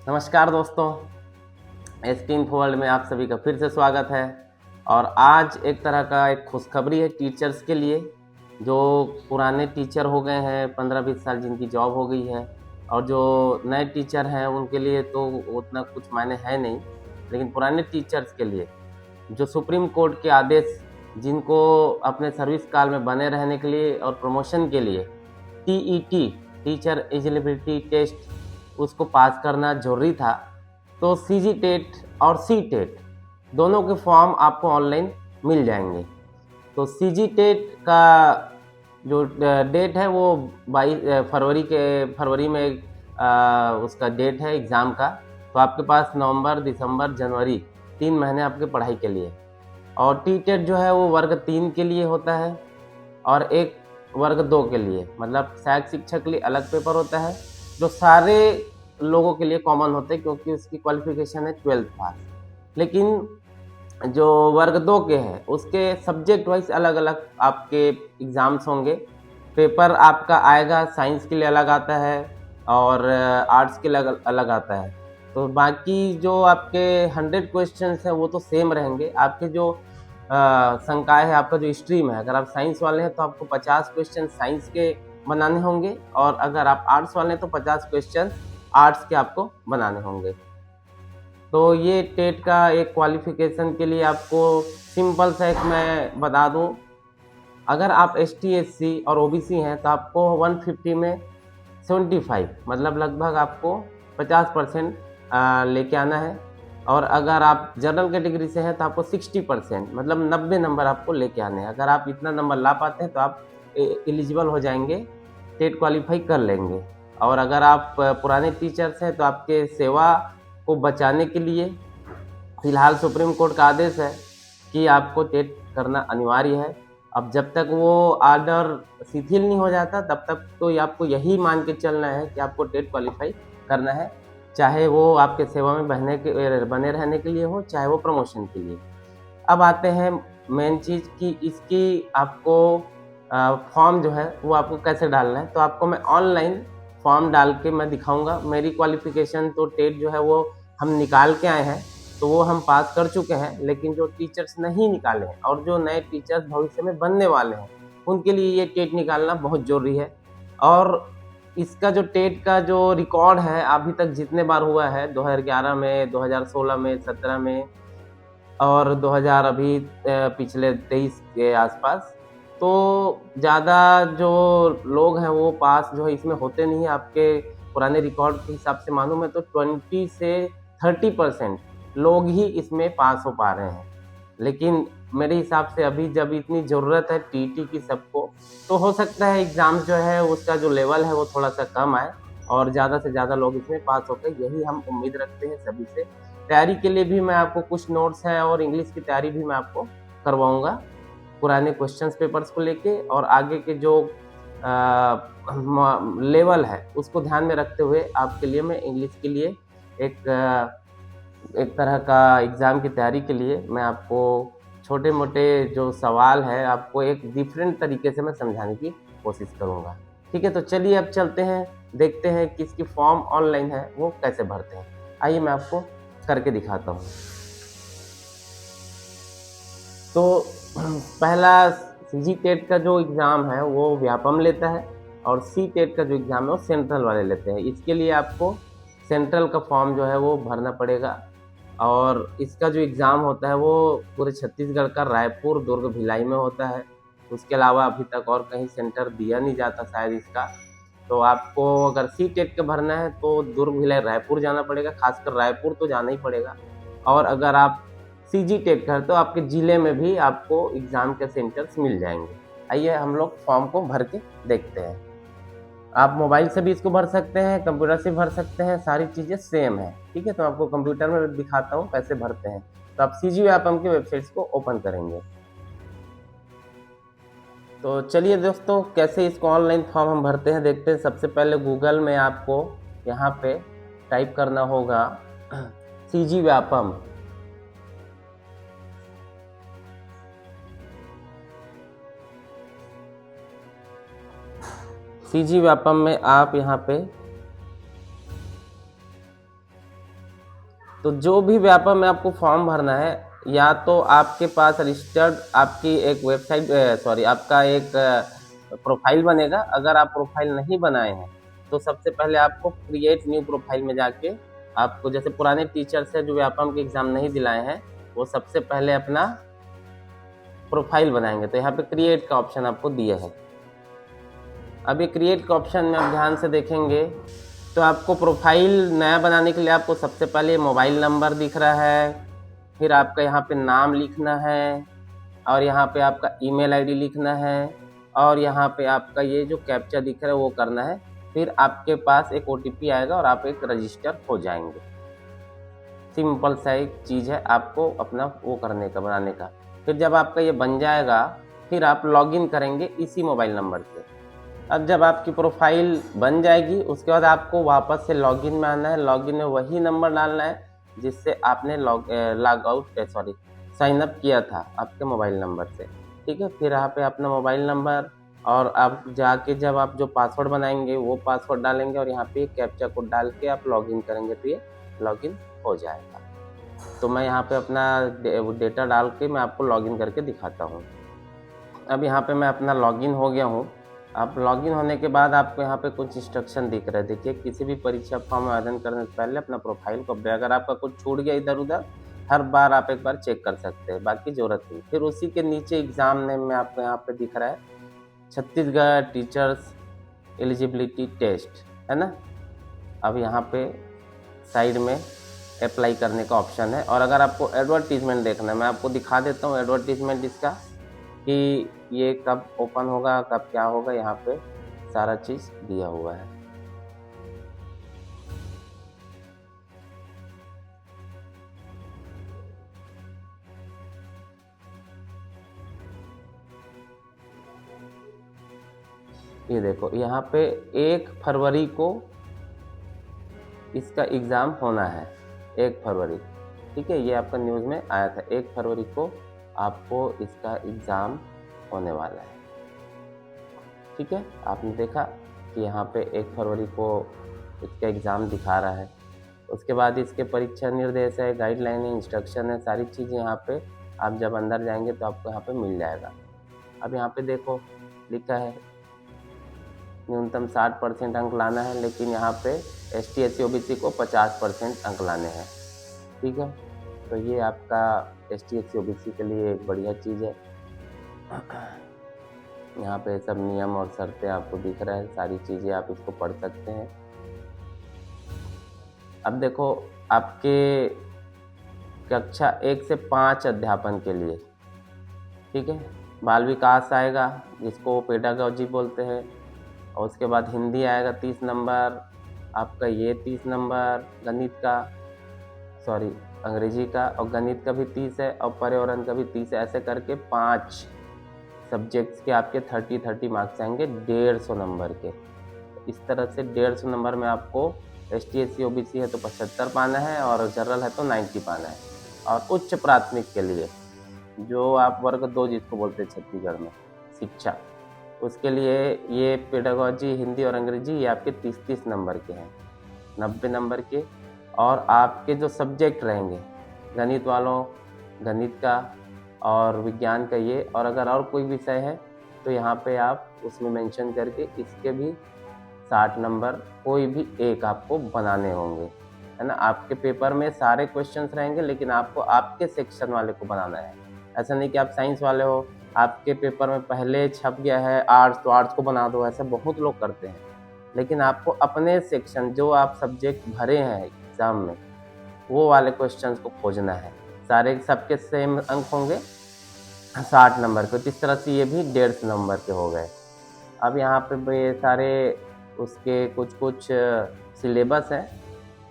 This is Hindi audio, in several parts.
नमस्कार दोस्तों, एसके इन्फो वर्ल्ड में आप सभी का फिर से स्वागत है। और आज एक तरह का एक खुशखबरी है टीचर्स के लिए, जो पुराने टीचर हो गए हैं 15-20 साल, जिनकी जॉब हो गई है, और जो नए टीचर हैं उनके लिए तो उतना कुछ मायने है नहीं, लेकिन पुराने टीचर्स के लिए जो सुप्रीम कोर्ट के आदेश, जिनको अपने सर्विस काल में बने रहने के लिए और प्रमोशन के लिए टीईटी, टीचर एलिजिबिलिटी टेस्ट, उसको पास करना जरूरी था। तो सीजी टेट और सी टेट दोनों के फॉर्म आपको ऑनलाइन मिल जाएंगे। तो सीजी टेट का जो डेट है वो 22 फरवरी में उसका डेट है एग्ज़ाम का। तो आपके पास नवंबर, दिसंबर, जनवरी 3 महीने आपके पढ़ाई के लिए। और टी टेट जो है वो वर्ग 3 के लिए होता है और एक वर्ग 2 के लिए, मतलब सहायक शिक्षक के लिए अलग पेपर होता है, जो सारे लोगों के लिए कॉमन होते हैं क्योंकि उसकी क्वालिफिकेशन है 12th पास। लेकिन जो वर्ग 2 के हैं उसके सब्जेक्ट वाइज अलग अलग आपके एग्ज़ाम्स होंगे। पेपर आपका आएगा, साइंस के लिए अलग आता है और आर्ट्स के लिए अलग आता है। तो बाकी जो आपके 100 क्वेश्चंस हैं वो तो सेम रहेंगे। आपके जो संकाय है, आपका जो स्ट्रीम है, अगर आप साइंस वाले हैं तो आपको 50 क्वेश्चन साइंस के बनाने होंगे, और अगर आप आर्ट्स वाले हैं तो 50 क्वेश्चन आर्ट्स के आपको बनाने होंगे। तो ये टेट का एक क्वालिफिकेशन के लिए आपको सिंपल सा एक मैं बता दूं, अगर आप एसटी, एससी और ओबीसी हैं तो आपको 150 में 75, मतलब लगभग आपको 50% लेके आना है। और अगर आप जनरल कैटेगरी से हैं तो आपको 60%, मतलब 90 नंबर आपको लेके आने हैं। अगर आप इतना नंबर ला पाते हैं तो आप एलिजिबल हो जाएंगे, टेट क्वालिफाई कर लेंगे। और अगर आप पुराने टीचर्स हैं तो आपके सेवा को बचाने के लिए फिलहाल सुप्रीम कोर्ट का आदेश है कि आपको टेट करना अनिवार्य है। अब जब तक वो आर्डर शिथिल नहीं हो जाता तब तक तो आपको यही मान के चलना है कि आपको टेट क्वालिफाई करना है, चाहे वो आपके सेवा में बने रहने के लिए हो, चाहे वो प्रमोशन के लिए। अब आते हैं मेन चीज़ कि इसकी आपको फॉर्म जो है वो आपको कैसे डालना है। तो आपको मैं ऑनलाइन फॉर्म डाल के मैं दिखाऊंगा। मेरी क्वालिफिकेशन तो टेट जो है वो हम निकाल के आए हैं, तो वो हम पास कर चुके हैं। लेकिन जो टीचर्स नहीं निकाले हैं और जो नए टीचर्स भविष्य में बनने वाले हैं, उनके लिए ये टेट निकालना बहुत ज़रूरी है। और इसका जो टेट का जो रिकॉर्ड है अभी तक जितने बार हुआ है, 2011 में, 2016 में, 17 में और 2000 अभी पिछले 23 के आसपास, तो ज़्यादा जो लोग हैं वो पास जो है इसमें होते नहीं हैं। आपके पुराने रिकॉर्ड के हिसाब से मालूम है तो 20 से 30% लोग ही इसमें पास हो पा रहे हैं। लेकिन मेरे हिसाब से अभी जब इतनी ज़रूरत है टीटी की सबको, तो हो सकता है एग्ज़ाम जो है उसका जो लेवल है वो थोड़ा सा कम आए और ज़्यादा से ज़्यादा लोग इसमें पास हो गए, यही हम उम्मीद रखते हैं सभी से। तैयारी के लिए भी मैं आपको कुछ नोट्स हैं और इंग्लिश की तैयारी भी मैं आपको करवाऊँगा, पुराने क्वेश्चंस पेपर्स को लेके, और आगे के जो लेवल है उसको ध्यान में रखते हुए आपके लिए मैं इंग्लिश के लिए एक तरह का एग्ज़ाम की तैयारी के लिए मैं आपको छोटे-मोटे जो सवाल है आपको एक डिफरेंट तरीके से मैं समझाने की कोशिश करूँगा। ठीक है, तो चलिए अब चलते हैं, देखते हैं कि इसकी फॉर्म ऑनलाइन है वो कैसे भरते हैं। आइए मैं आपको करके दिखाता हूँ। तो पहला सीजी टेट का जो एग्ज़ाम है वो व्यापम लेता है, और सी टेट का जो एग्ज़ाम है वो सेंट्रल वाले लेते हैं। इसके लिए आपको सेंट्रल का फॉर्म जो है वो भरना पड़ेगा। और इसका जो एग्ज़ाम होता है वो पूरे छत्तीसगढ़ का रायपुर, दुर्ग, भिलाई में होता है। उसके अलावा अभी तक और कहीं सेंटर दिया नहीं जाता शायद इसका। तो आपको अगर सी टेट का भरना है तो दुर्ग, भिलाई, रायपुर जाना पड़ेगा, खासकर रायपुर तो जाना ही पड़ेगा। और अगर आप सीजी टेट का तो आपके ज़िले में भी आपको एग्ज़ाम के सेंटर्स मिल जाएंगे। आइए हम लोग फॉर्म को भर के देखते हैं। आप मोबाइल से भी इसको भर सकते हैं, कंप्यूटर से भर सकते हैं, सारी चीज़ें सेम है। ठीक है, तो आपको कंप्यूटर में दिखाता हूँ कैसे भरते हैं। तो आप सीजी व्यापम की वेबसाइट्स को ओपन करेंगे। तो चलिए दोस्तों, कैसे इसको ऑनलाइन फॉर्म हम भरते हैं देखते हैं। सबसे पहले गूगल में आपको यहाँ पे टाइप करना होगा सीजी व्यापम। सीजी व्यापम में आप यहाँ पे तो जो भी व्यापम में आपको फॉर्म भरना है, या तो आपके पास रजिस्टर्ड आपकी एक वेबसाइट आपका एक प्रोफाइल बनेगा। अगर आप प्रोफाइल नहीं बनाए हैं तो सबसे पहले आपको क्रिएट न्यू प्रोफाइल में जाके आपको, जैसे पुराने टीचर्स है जो व्यापम के एग्ज़ाम नहीं दिलाए हैं, वो सबसे पहले अपना प्रोफाइल बनाएंगे। तो यहाँ पे क्रिएट का ऑप्शन आपको दिया है। अब ये क्रिएट का ऑप्शन में आप ध्यान से देखेंगे तो आपको प्रोफाइल नया बनाने के लिए आपको सबसे पहले मोबाइल नंबर दिख रहा है, फिर आपका यहाँ पे नाम लिखना है, और यहाँ पे आपका ईमेल आईडी लिखना है, और यहाँ पे आपका ये जो कैप्चा दिख रहा है वो करना है। फिर आपके पास एक OTP आएगा और आप एक रजिस्टर हो जाएंगे। सिंपल सा एक चीज़ है आपको अपना वो करने का, बनाने का। फिर जब आपका ये बन जाएगा फिर आप लॉगिन करेंगे इसी मोबाइल नंबर से। अब जब आपकी प्रोफाइल बन जाएगी उसके बाद आपको वापस से लॉगिन में आना है। लॉगिन में वही नंबर डालना है जिससे आपने साइन अप किया था आपके मोबाइल नंबर से, ठीक है। फिर यहाँ पे अपना मोबाइल नंबर, और आप जाके जब आप जो पासवर्ड बनाएंगे वो पासवर्ड डालेंगे, और यहाँ पे कैप्चा कोड डाल के आप लॉगिन करेंगे तो ये लॉगिन हो जाएगा। तो मैं यहाँ पे अपना डेटा डाल के मैं आपको लॉगिन करके दिखाता हूँ। अब यहाँ पे मैं अपना लॉगिन हो गया हूँ। आप लॉगिन होने के बाद आपको यहाँ पे कुछ इंस्ट्रक्शन दिख रहे हैं। देखिए, किसी भी परीक्षा फॉर्म में आवेदन करने से पहले अपना प्रोफाइल को अपडेट, अगर आपका कुछ छूट गया इधर उधर, हर बार आप एक बार चेक कर सकते हैं, बाकी ज़रूरत नहीं। फिर उसी के नीचे एग्ज़ाम नेम में आपको यहाँ पे दिख रहा है छत्तीसगढ़ टीचर्स एलिजिबिलिटी टेस्ट, है ना। अब यहाँ पे साइड में अप्लाई करने का ऑप्शन है। और अगर आपको एडवर्टीजमेंट देखना है, मैं आपको दिखा देता हूँ एडवर्टीजमेंट इसका, कि ये कब ओपन होगा, कब क्या होगा, यहाँ पे सारा चीज़ दिया हुआ है। ये देखो, यहाँ पे 1 फरवरी को इसका एग्ज़ाम होना है, 1 फरवरी, ठीक है। ये आपका न्यूज़ में आया था, 1 फरवरी को आपको इसका एग्ज़ाम होने वाला है, ठीक है। आपने देखा कि यहाँ पे 1 फरवरी को इसका एग्ज़ाम दिखा रहा है। उसके बाद इसके परीक्षा निर्देश है, गाइडलाइन है, इंस्ट्रक्शन है, सारी चीज़ यहाँ पे आप जब अंदर जाएंगे तो आपको यहाँ पे मिल जाएगा। अब यहाँ पे देखो लिखा है न्यूनतम 60% अंक लाना है, लेकिन यहाँ पे ST SC OBC को 50% अंक लाने हैं, ठीक है। तो ये आपका ST SC OBC के लिए एक बढ़िया चीज़ है। यहाँ पे सब नियम और शर्तें आपको दिख रहा है, सारी चीज़ें आप इसको पढ़ सकते हैं। अब देखो, आपके कक्षा 1 से 5 अध्यापन के लिए, ठीक है, बाल विकास आएगा जिसको पेडागॉजी बोलते हैं, और उसके बाद हिंदी आएगा 30 नंबर, आपका ये 30 नंबर, अंग्रेजी का और गणित का भी 30 है, और पर्यावरण का भी 30 है। ऐसे करके 5 सब्जेक्ट्स के आपके 30 मार्क्स आएंगे 150 नंबर के। इस तरह से 150 नंबर में आपको ST SC OBC है तो 75 पाना है, और जनरल है तो 90 पाना है। और उच्च प्राथमिक के लिए, जो आप वर्ग 2 जिसको बोलते हैं छत्तीसगढ़ में, शिक्षा, उसके लिए ये पेडागॉजी, हिंदी और अंग्रेजी, ये आपके 30-30 नंबर के हैं, 90 नंबर के। और आपके जो सब्जेक्ट रहेंगे, गणित वालों गणित का, और विज्ञान का ये, और अगर और कोई विषय है तो यहाँ पे आप उसमें मेंशन करके इसके भी 60 नंबर कोई भी एक आपको बनाने होंगे, है ना। आपके पेपर में सारे क्वेश्चंस रहेंगे, लेकिन आपको आपके सेक्शन वाले को बनाना है। ऐसा नहीं कि आप साइंस वाले हो, आपके पेपर में पहले छप गया है आर्ट्स तो आर्ट्स को बना दो, ऐसा बहुत लोग करते हैं। लेकिन आपको अपने सेक्शन, जो आप सब्जेक्ट भरे हैं एग्ज़ाम में, वो वाले क्वेश्चंस को खोजना है। सारे सबके सेम अंक होंगे 60 नंबर के, इस तरह से ये भी 150 नंबर के हो गए। अब यहाँ पे ये सारे उसके कुछ सिलेबस है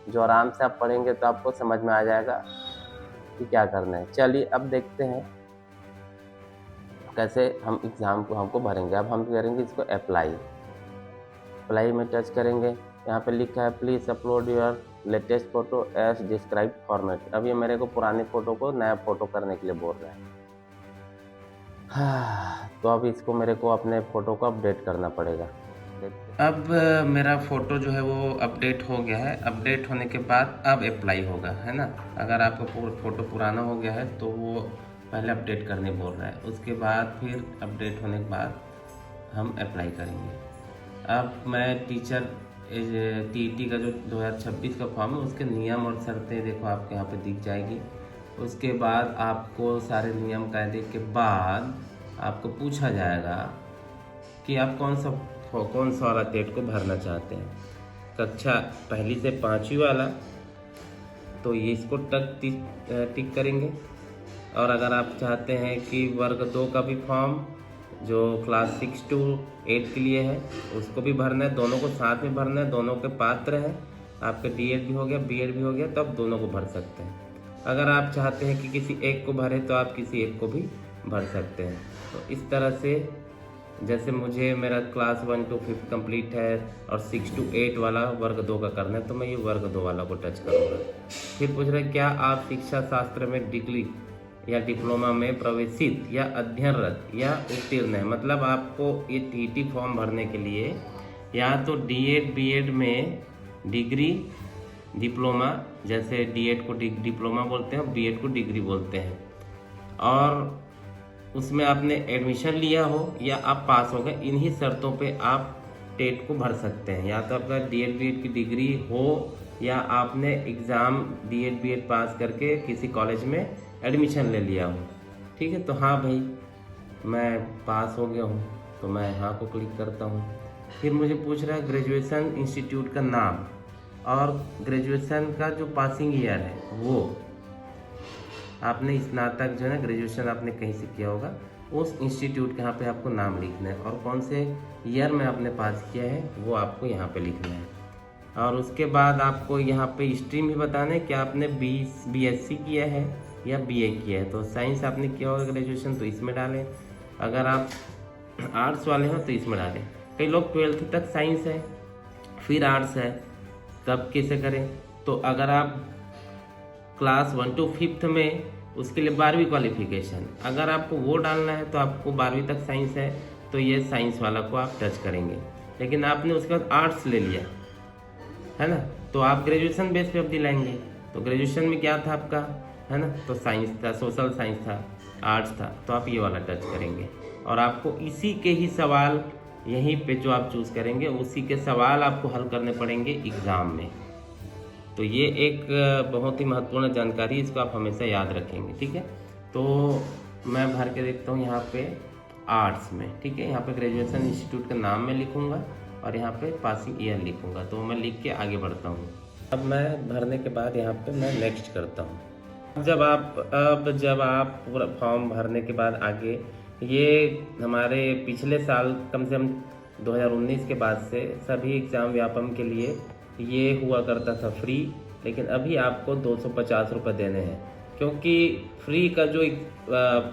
जो आराम से आप पढ़ेंगे तो आपको समझ में आ जाएगा कि क्या करना है। चलिए अब देखते हैं कैसे हम एग्ज़ाम को हमको भरेंगे। अब हम करेंगे इसको अप्लाई में टच करेंगे। यहाँ पे लिखा है please upload your latest photo as describe format. अब ये मेरे को पुराने फ़ोटो को नया फ़ोटो करने के लिए बोल रहा है। तो अब इसको मेरे को अपने फ़ोटो को अपडेट करना पड़ेगा। देखते अब मेरा फ़ोटो जो है वो अपडेट हो गया है। अपडेट होने के बाद अब अप्लाई होगा, है ना। अगर आपका फ़ोटो पुराना हो गया है तो वो पहले अपडेट करने बोल रहा है, उसके बाद फिर अपडेट होने के बाद हम अप्लाई करेंगे। अब मैं टीचर टीईटी का जो 2026 का फॉर्म है उसके नियम और शर्तें देखो आपके यहाँ पे दिख जाएगी। उसके बाद आपको सारे नियम कायदे के बाद आपको पूछा जाएगा कि आप कौन सा वाला टेट को भरना चाहते हैं। कक्षा पहली से 5वीं वाला, तो ये इसको टिक करेंगे। और अगर आप चाहते हैं कि वर्ग 2 का भी फॉर्म जो क्लास 6 to 8 के लिए है उसको भी भरना है, दोनों को साथ में भरना है, दोनों के पात्र हैं। आपका डीएड भी हो गया, बीएड भी हो गया, तो आप दोनों को भर सकते हैं। अगर आप चाहते हैं कि किसी एक को भरे तो आप किसी एक को भी भर सकते हैं। तो इस तरह से जैसे मुझे मेरा क्लास 1 to 5 कंप्लीट है और 6 to 8 वाला वर्ग 2 का करना है, तो मैं ये वर्ग 2 वाला को टच करूँगा। फिर पूछ रहे क्या आप शिक्षा शास्त्र में डिग्री या डिप्लोमा में प्रवेशित या अध्ययनरत या उत्तीर्ण है। मतलब आपको ये टीटी फॉर्म भरने के लिए या तो डीएड बीएड में डिग्री डिप्लोमा, जैसे डीएड को डिप्लोमा बोलते हैं, बीएड को डिग्री बोलते हैं, और उसमें आपने एडमिशन लिया हो या आप पास हो गए, इन्हीं शर्तों पे आप टेट को भर सकते हैं। या तो आपका डीएड बीएड की डिग्री हो या आपने एग्ज़ाम डीएड बीएड पास करके किसी कॉलेज में एडमिशन ले लिया हो। ठीक है, तो हाँ भाई मैं पास हो गया हूँ, तो मैं हाँ को क्लिक करता हूँ। फिर मुझे पूछ रहा है ग्रेजुएशन इंस्टीट्यूट का नाम और ग्रेजुएशन का जो पासिंग ईयर है वो आपने स्नातक जो है ना ग्रेजुएशन आपने कहीं से किया होगा, उस इंस्टीट्यूट के यहाँ पे आपको नाम लिखना है और कौन से ईयर में आपने पास किया है वो आपको यहाँ पे लिखना है। और उसके बाद आपको यहाँ पे स्ट्रीम भी बताना है कि आपने बीएससी किया है या बीए किया है। तो साइंस आपने किया होगा ग्रेजुएशन तो इसमें डालें, अगर आप आर्ट्स वाले हो तो इसमें डालें। कई लोग 12th तक साइंस है फिर आर्ट्स है, तब कैसे करें। तो अगर आप क्लास 1 to 5 में उसके लिए 12वीं क्वालिफिकेशन, अगर आपको वो डालना है तो आपको 12वीं तक साइंस है तो ये साइंस वाला को आप टच करेंगे। लेकिन आपने उसके बाद आर्ट्स ले लिया है ना, तो आप ग्रेजुएशन बेस पे अब दिलाएंगे। तो ग्रेजुएशन में क्या था आपका, है ना, तो साइंस था, सोशल साइंस था, आर्ट्स था, तो आप ये वाला टच करेंगे। और आपको इसी के ही सवाल यहीं पे जो आप चूज़ करेंगे उसी के सवाल आपको हल करने पड़ेंगे एग्ज़ाम में। तो ये एक बहुत ही महत्वपूर्ण जानकारी, इसको आप हमेशा याद रखेंगे। ठीक है, तो मैं भर के देखता हूँ यहाँ पे आर्ट्स में। ठीक है, यहाँ पे ग्रेजुएशन इंस्टीट्यूट का नाम मैं लिखूँगा और यहाँ पे पासिंग ईयर लिखूँगा। तो मैं लिख के आगे बढ़ता हूँ। अब मैं भरने के बाद यहाँ पे मैं नेक्स्ट करता हूँ। जब आप पूरा फॉर्म भरने के बाद आगे, ये हमारे पिछले साल कम से कम 2019 के बाद से सभी एग्ज़ाम व्यापम के लिए ये हुआ करता था फ्री, लेकिन अभी आपको 250 रुपये देने हैं, क्योंकि फ्री का जो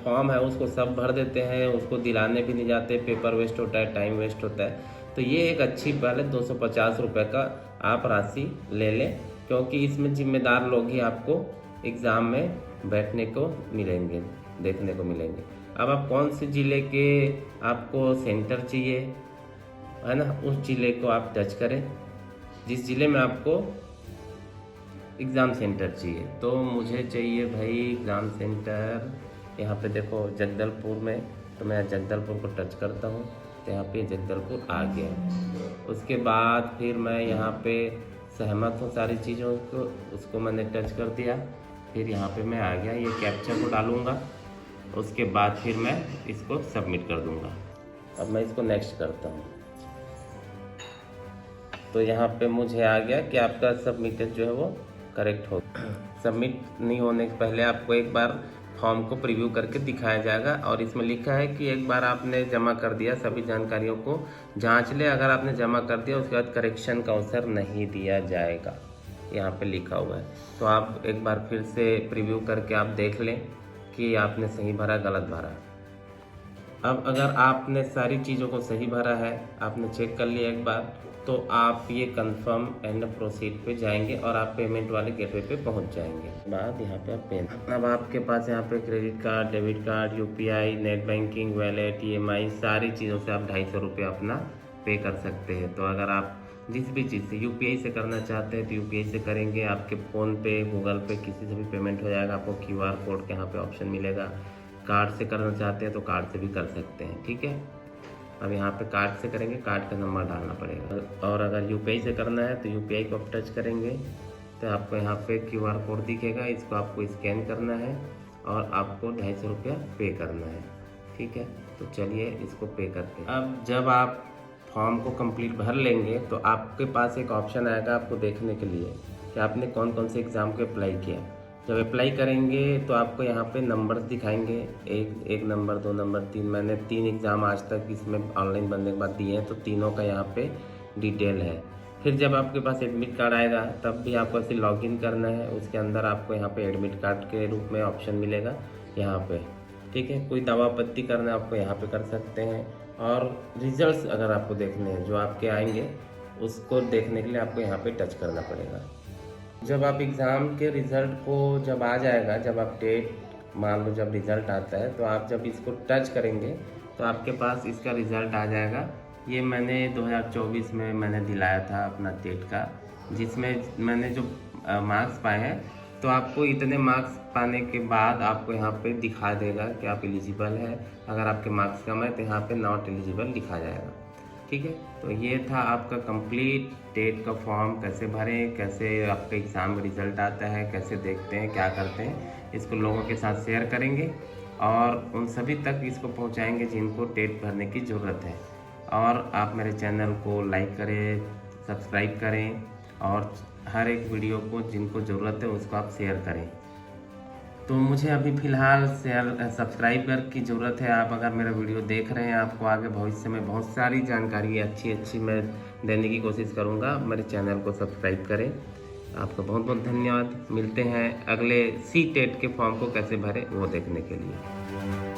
फॉर्म है उसको सब भर देते हैं, उसको दिलाने भी नहीं जाते, पेपर वेस्ट होता है, टाइम वेस्ट होता है। तो ये एक अच्छी पहले 250 रुपये का आप राशि ले लें, क्योंकि इसमें जिम्मेदार लोग ही आपको एग्ज़ाम में बैठने को मिलेंगे, देखने को मिलेंगे। अब आप कौन से ज़िले के आपको सेंटर चाहिए, है ना, उस ज़िले को आप टच करें जिस ज़िले में आपको एग्ज़ाम सेंटर चाहिए। तो मुझे चाहिए भाई एग्ज़ाम सेंटर, यहाँ पे देखो जगदलपुर में, तो मैं जगदलपुर को टच करता हूँ, तो यहाँ पे जगदलपुर आ गया। उसके बाद फिर मैं यहाँ पे सहमत हूँ सारी चीज़ों को, उसको मैंने टच कर दिया। फिर यहाँ पे मैं आ गया, ये कैप्चा को डालूँगा, उसके बाद फिर मैं इसको सबमिट कर दूँगा। अब मैं इसको नेक्स्ट करता हूँ, तो यहाँ पे मुझे आ गया कि आपका सबमिटेड जो है वो करेक्ट हो। सबमिट नहीं होने के पहले आपको एक बार फॉर्म को प्रीव्यू करके दिखाया जाएगा, और इसमें लिखा है कि एक बार आपने जमा कर दिया सभी जानकारियों को जांच ले, अगर आपने जमा कर दिया उसके बाद करेक्शन का अवसर नहीं दिया जाएगा, यहाँ पे लिखा हुआ है। तो आप एक बार फिर से प्रीव्यू करके आप देख लें कि आपने सही भरा गलत भरा। अब अगर आपने सारी चीज़ों को सही भरा है, आपने चेक कर लिया एक बार, तो आप ये कंफर्म एंड प्रोसीड पे जाएंगे और आप पेमेंट वाले गेटवे पे पहुंच जाएंगे। बाद यहाँ पे आप पेमेंट, अब आपके पास यहाँ पे credit card, debit card, UPI, net banking, wallet, EMI, सारी चीज़ों से आप 250 रुपये अपना पे कर सकते हैं। तो अगर आप जिस भी चीज़ से यूपीआई से करना चाहते हैं तो यूपीआई से करेंगे, आपके फ़ोन पे, गूगल पे, किसी से भी पेमेंट हो जाएगा। आपको क्यूआर कोड के यहाँ पे ऑप्शन मिलेगा। कार्ड से करना चाहते हैं तो कार्ड से भी कर सकते हैं, ठीक है। अब यहाँ पे कार्ड से करेंगे, कार्ड का नंबर डालना पड़ेगा। और अगर यूपीआई से करना है तो यूपीआई को आप टच करेंगे तो आपको यहाँ पे क्यूआर कोड दिखेगा, इसको आपको स्कैन करना है और आपको 250 रुपया पे करना है, ठीक है। तो चलिए इसको पे करते हैं। अब जब आप फॉर्म को कंप्लीट भर लेंगे तो आपके पास एक ऑप्शन आएगा आपको देखने के लिए कि आपने कौन कौन से एग्ज़ाम को अप्लाई किया। जब अप्लाई करेंगे तो आपको यहाँ पे नंबर्स दिखाएंगे, एक नंबर, 2 नंबर, 3। मैंने 3 एग्ज़ाम आज तक इसमें ऑनलाइन बनने के बाद दिए हैं, तो तीनों का यहाँ पे डिटेल है। फिर जब आपके पास एडमिट कार्ड आएगा तब भी आपको ऐसे लॉगिन करना है। उसके अंदर आपको यहाँ पे एडमिट कार्ड के रूप में ऑप्शन मिलेगा यहाँ पे, ठीक है। कोई दवा पत्ती करना है आपको यहाँ पे कर सकते हैं। और रिजल्ट्स अगर आपको देखने हैं जो आपके आएंगे, उसको देखने के लिए आपको यहाँ पे टच करना पड़ेगा। जब आप एग्ज़ाम के रिज़ल्ट को जब आ जाएगा, जब आप डेट मान लो जब रिज़ल्ट आता है तो आप जब इसको टच करेंगे तो आपके पास इसका रिज़ल्ट आ जाएगा। ये मैंने 2024 में मैंने दिलाया था अपना टेट का, जिसमें मैंने जो मार्क्स पाए हैं, तो आपको इतने मार्क्स पाने के बाद आपको यहाँ पे दिखा देगा कि आप एलिजिबल है। अगर आपके मार्क्स कम है तो यहाँ पे नॉट एलिजिबल लिखा जाएगा, ठीक है। तो ये था आपका कंप्लीट टेट का फॉर्म। कैसे भरें, कैसे आपका एग्ज़ाम में रिज़ल्ट आता है, कैसे देखते हैं, क्या करते हैं, इसको लोगों के साथ शेयर करेंगे और उन सभी तक इसको पहुंचाएंगे जिनको टेट भरने की ज़रूरत है। और आप मेरे चैनल को लाइक करें, सब्सक्राइब करें और हर एक वीडियो को जिनको ज़रूरत है उसको आप शेयर करें। तो मुझे अभी फ़िलहाल सब्सक्राइबर की ज़रूरत है। आप अगर मेरा वीडियो देख रहे हैं, आपको आगे भविष्य में बहुत सारी जानकारी अच्छी मैं देने की कोशिश करूँगा। मेरे चैनल को सब्सक्राइब करें। आपका बहुत बहुत धन्यवाद। मिलते हैं अगले सी टेट के फॉर्म को कैसे भरें वो देखने के लिए।